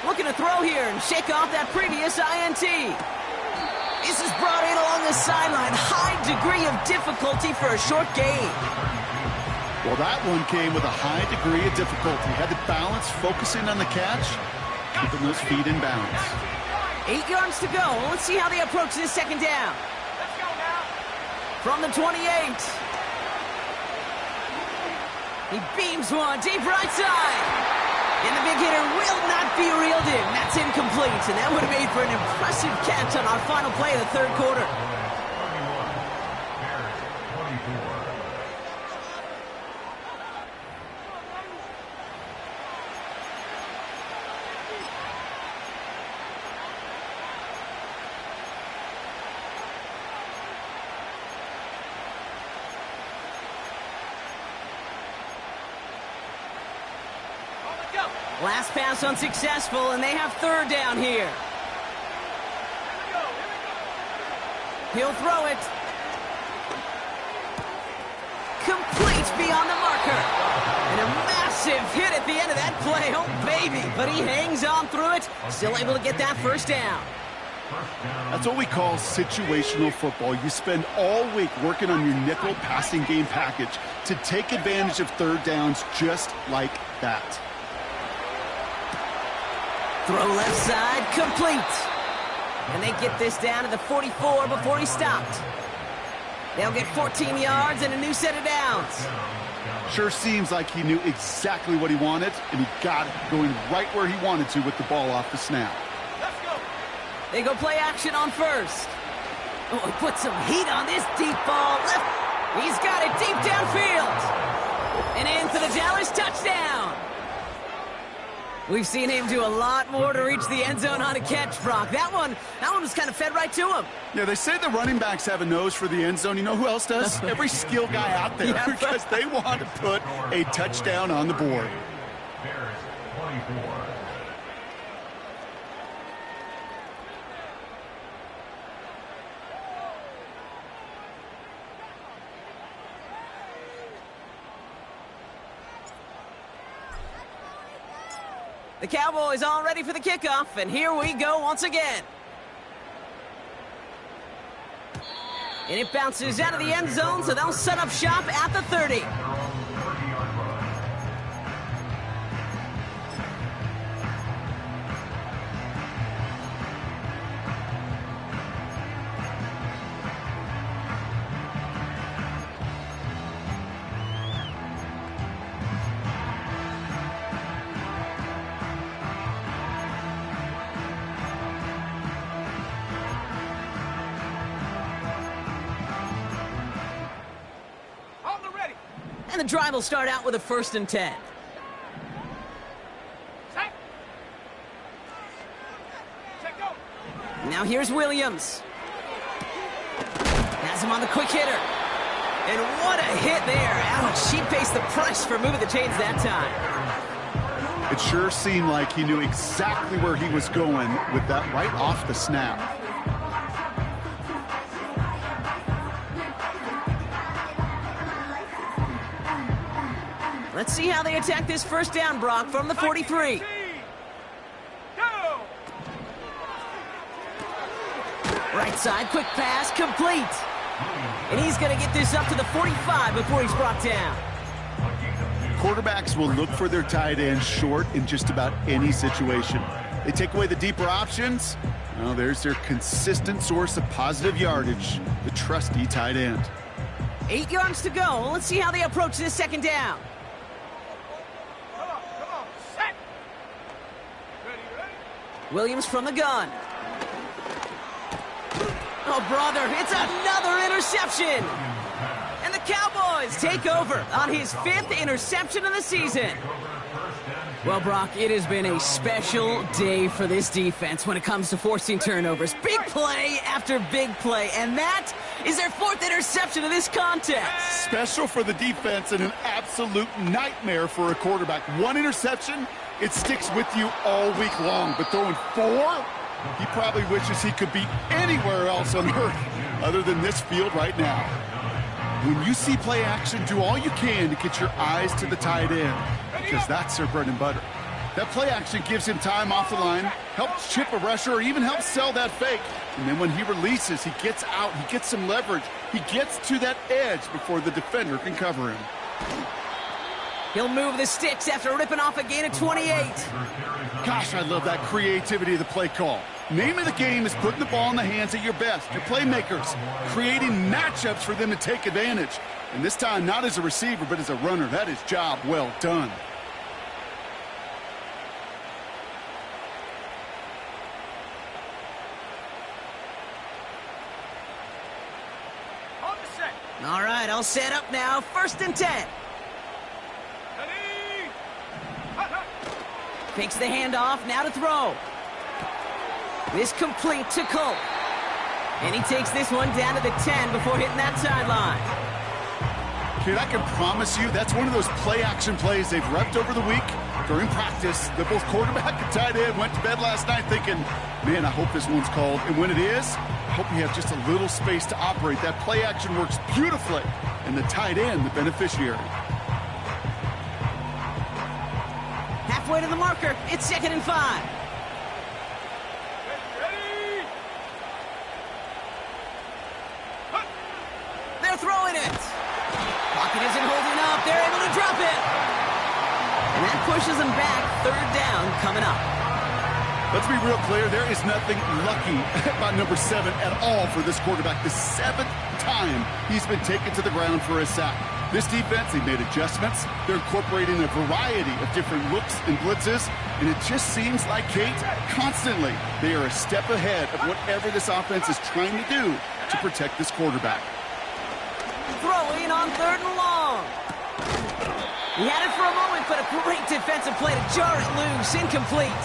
Looking to throw here and shake off that previous INT. This is brought in along the sideline. High degree of difficulty for a short gain. Well, that one came with a high degree of difficulty. Had to balance focusing on the catch, keeping those feet in bounds. 8 yards to go. Let's see how they approach this second down. From the 28. He beams one deep right side. And the big hitter will not be reeled in. That's incomplete. And that would have made for an impressive catch on our final play of the third quarter. Last pass unsuccessful, and they have third down here. He'll throw it. Complete beyond the marker. And a massive hit at the end of that play. Oh, baby. But he hangs on through it. Still able to get that first down. That's what we call situational football. You spend all week working on your nickel passing game package to take advantage of third downs just like that. Throw left side, complete. And they get this down to the 44 before he stopped. They'll get 14 yards and a new set of downs. Sure seems like he knew exactly what he wanted, and he got it going right where he wanted to with the ball off the snap. Let's go. They go play action on first. Oh, he put some heat on this deep ball. Left. He's got it deep downfield. And in for the Dallas touchdown. We've seen him do a lot more to reach the end zone on a catch, Brock. That one was kind of fed right to him. Yeah, they say the running backs have a nose for the end zone. You know who else does? Every skill guy out there, Yeah. because they want to put a touchdown on the board. Bears 24. The Cowboys all ready for the kickoff, and here we go once again. And it bounces out of the end zone, so they'll set up shop at the 30. And the drive will start out with a 1st and 10. Set. Check go. Now here's Williams. Has him on the quick hitter. And what a hit there. Ouch, she faced the press for moving the chains that time. It sure seemed like he knew exactly where he was going with that right off the snap. Let's see how they attack this first down, Brock, from the 43. Go! Right side, quick pass, complete. And he's going to get this up to the 45 before he's brought down. Quarterbacks will look for their tight end short in just about any situation. They take away the deeper options. Well, there's their consistent source of positive yardage, the trusty tight end. 8 yards to go. Let's see how they approach this second down. Come on, set! Ready? Williams from the gun. Oh, brother, it's another interception. And the Cowboys take over on his 5th interception of the season. Well, Brock, it has been a special day for this defense when it comes to forcing turnovers. Big play after big play, and that is their 4th interception of this contest. Special for the defense and an absolute nightmare for a quarterback. 1 interception, it sticks with you all week long, but throwing 4? He probably wishes he could be anywhere else on earth other than this field right now. When you see play action, do all you can to get your eyes to the tight end, because that's their bread and butter. That play action gives him time off the line, helps chip a rusher, or even helps sell that fake. And then when he releases, he gets out, he gets some leverage. He gets to that edge before the defender can cover him. He'll move the sticks after ripping off a gain of 28. Gosh, I love that creativity of the play call. Name of the game is putting the ball in the hands of your best, your playmakers, creating matchups for them to take advantage. And this time, not as a receiver, but as a runner. That is job well done. On the set. All right, I'll set up now. 1st and 10. Ready? Hut, hut. Fakes the handoff, now to throw. This complete to Cole. And he takes this one down to the 10 before hitting that sideline. Kid, I can promise you that's one of those play-action plays they've repped over the week during practice. That both quarterback and tight end went to bed last night thinking, man, I hope this one's called. And when it is, I hope you have just a little space to operate. That play-action works beautifully, and the tight end, the beneficiary. Halfway to the marker, it's 2nd and 5. Ready? Hut. They're throwing it. Pocket isn't holding up. They're able to drop it. And that pushes them back. 3rd down coming up. Let's be real clear. There is nothing lucky about number 7 at all for this quarterback. The 7th time he's been taken to the ground for a sack. This defense, they made adjustments. They're incorporating a variety of different looks and blitzes. And it just seems like, Kate, constantly they are a step ahead of whatever this offense is trying to do to protect this quarterback. Throwing on 3rd and long. He had it for a moment, but a great defensive play to jar it loose. Incomplete.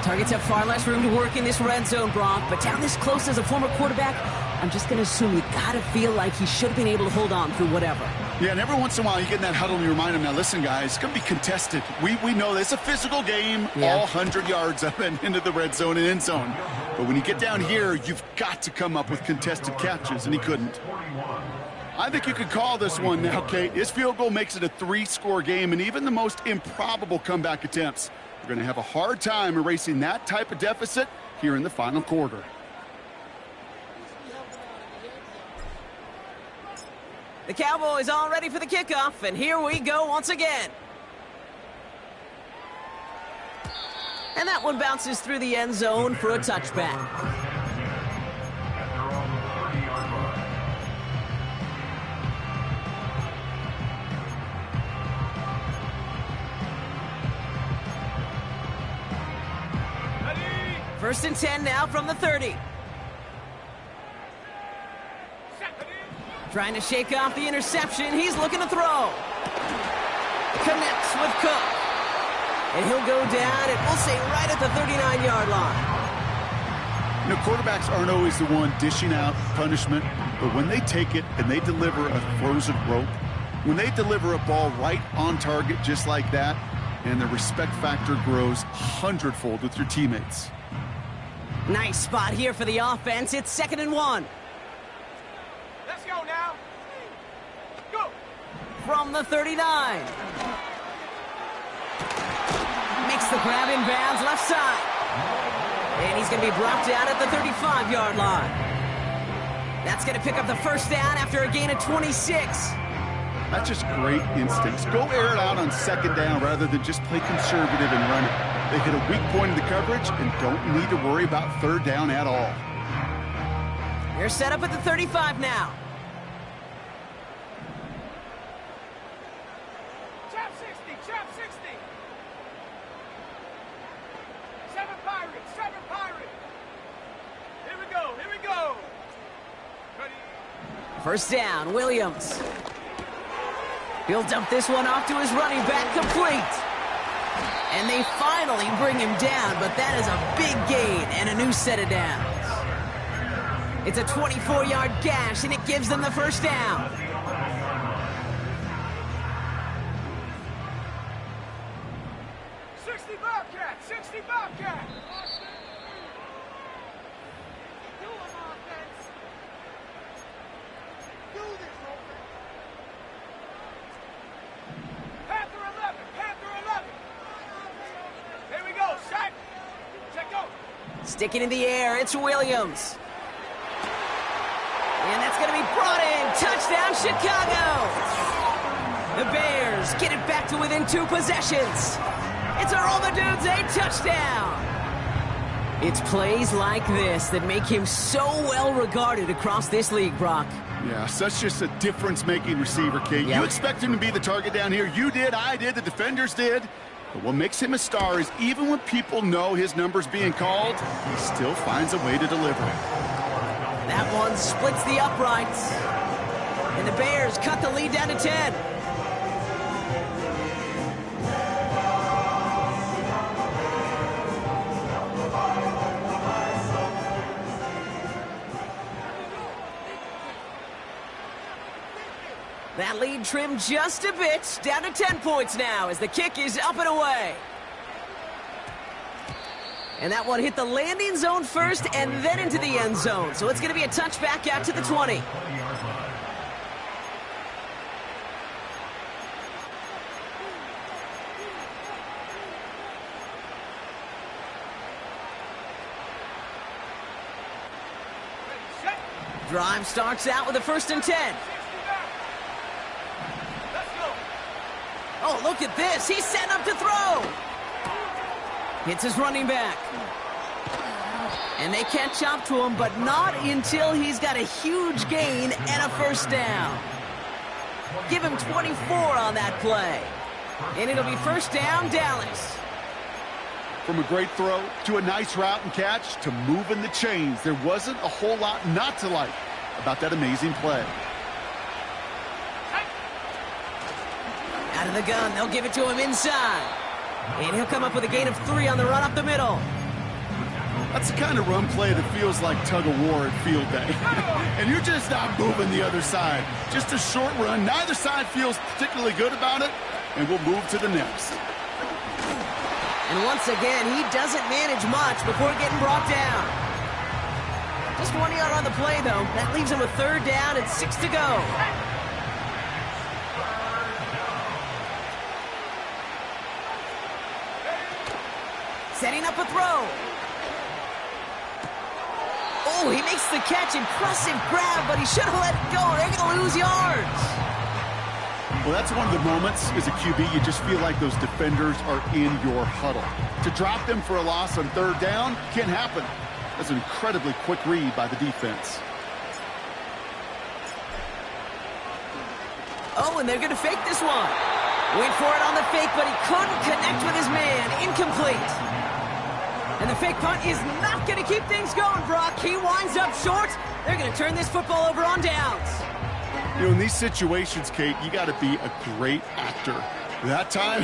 Targets have far less room to work in this red zone, Brock, but down this close as a former quarterback, I'm just going to assume you got to feel like he should have been able to hold on through whatever. Yeah, and every once in a while you get in that huddle and you remind him, now listen, guys, it's going to be contested. We know this. It's a physical game, all 100 yards up and into the red zone and end zone. But when you get down here, you've got to come up with contested catches, and he couldn't. I think you could call this one now, Kate. His field goal makes it a 3-score game, and even the most improbable comeback attempts are going to have a hard time erasing that type of deficit here in the final quarter. The Cowboys all ready for the kickoff, and here we go once again. And that one bounces through the end zone for a touchback. Ready? 1st and 10 now from the 30. Set. Ready? Trying to shake off the interception. He's looking to throw. Connects with Cook. And he'll go down, and we'll say right at the 39-yard line. You know, quarterbacks aren't always the one dishing out punishment, but when they take it and they deliver a frozen rope, when they deliver a ball right on target just like that, and the respect factor grows 100-fold with your teammates. Nice spot here for the offense. It's 2nd and 1. Let's go now. Go. From the 39. Makes the grab in bounds left side. And he's going to be brought down at the 35-yard line. That's going to pick up the first down after a gain of 26. That's just great instincts. Go air it out on 2nd down rather than just play conservative and run it. They hit a weak point in the coverage and don't need to worry about 3rd down at all. You're set up at the 35 now. Chop 60, chop 60. 7 Pirates, 7 Pirates. Here we go, here we go. Ready. First down, Williams. He'll dump this one off to his running back, complete. And they finally bring him down, but that is a big gain and a new set of downs. It's a 24-yard gash, and it gives them the first down. Sixty Bobcat, 60 Bobcat. Do it, offense. Do this, offense. Panther 11, Panther 11. Here we go, shot. Check go. Sticking in the air, it's Williams. And that's going to be brought in. Touchdown, Chicago. The Bears get it back to within 2 possessions. It's a roll the dudes, a touchdown. It's plays like this that make him so well regarded across this league, Brock. Yeah, such just a difference-making receiver, Kate. Yep. You expect him to be the target down here. You did, I did, the defenders did. But what makes him a star is even when people know his number's being called, he still finds a way to deliver. That one splits the uprights. And the Bears cut the lead down to 10. That lead trimmed just a bit, down to 10 points now as the kick is up and away. And that one hit the landing zone first and then into the end zone. So it's going to be a touchback out to the 20. Set. Drive starts out with a 1st and 10. 60 back. Let's go. Oh, look at this. He's setting up to throw. Hits his running back. And they catch up to him, but not until he's got a huge gain and a first down. Give him 24 on that play. And it'll be first down, Dallas. From a great throw to a nice route and catch to moving the chains, there wasn't a whole lot not to like about that amazing play. Out of the gun, they'll give it to him inside. And he'll come up with a gain of 3 on the run up the middle. That's the kind of run play that feels like tug-of-war at field day. And you're just not moving the other side. Just a short run. Neither side feels particularly good about it, and we'll move to the next. And once again, he doesn't manage much before getting brought down. Just 1 yard on the play, though. That leaves him a 3rd down and 6 to go. Setting up a throw. Oh, he makes the catch. Impressive grab, but he should have let it go. They're going to lose yards. Well, that's one of the moments as a QB you just feel like those defenders are in your huddle. To drop them for a loss on 3rd down can't happen. That's an incredibly quick read by the defense. Oh, and they're going to fake this one. Went for it on the fake, but he couldn't connect with his man. Incomplete. And the fake punt is not going to keep things going, Brock. He winds up short. They're going to turn this football over on downs. You know, in these situations, Kate, you got to be a great actor. That time,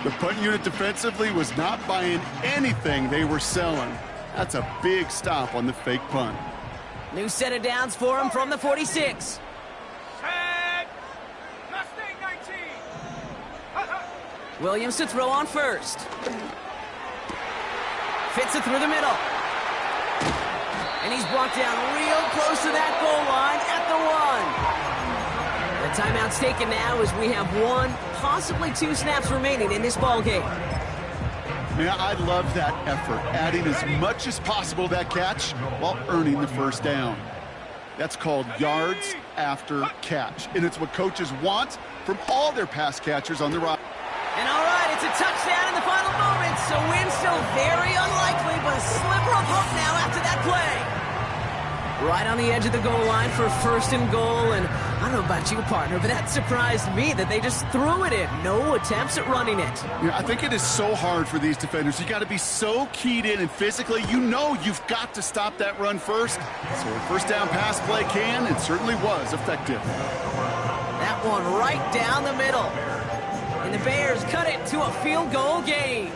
the punt unit defensively was not buying anything they were selling. That's a big stop on the fake punt. New set of downs for him from the 46. Set. Mustang 19. Williams to throw on first. Fits it through the middle. And he's brought down real close to that goal line at the 1. The timeout's taken now as we have 1, possibly 2 snaps remaining in this ball game. Yeah, I love that effort, adding as much as possible to that catch while earning the first down. That's called yards after catch, and it's what coaches want from all their pass catchers on the right. And all right, it's a touchdown in the final moments, so win still very unlikely, but a sliver of hope now after that play. Right on the edge of the goal line for first and goal, and I don't know about you, partner, but that surprised me that they just threw it in. No attempts at running it. Yeah, I think it is so hard for these defenders. You got to be so keyed in, and physically, you know you've got to stop that run first. So a first down pass play can, and certainly was effective. That one right down the middle. And the Bears cut it to a field goal game.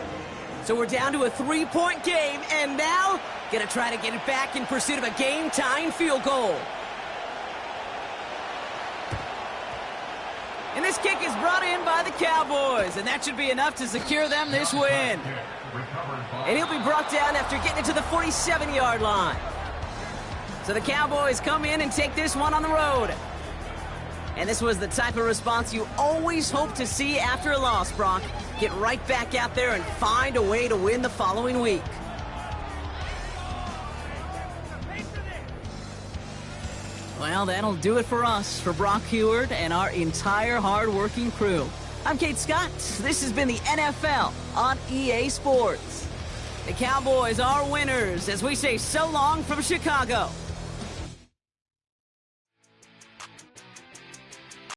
So we're down to a 3-point game, and now gonna try to get it back in pursuit of a game-tying field goal. And this kick is brought in by the Cowboys, and that should be enough to secure them this win. And he'll be brought down after getting it to the 47-yard line. So the Cowboys come in and take this one on the road. And this was the type of response you always hope to see after a loss, Brock. Get right back out there and find a way to win the following week. Well, that'll do it for us, for Brock Heward and our entire hard-working crew. I'm Kate Scott. This has been the NFL on EA Sports. The Cowboys are winners as we say so long from Chicago.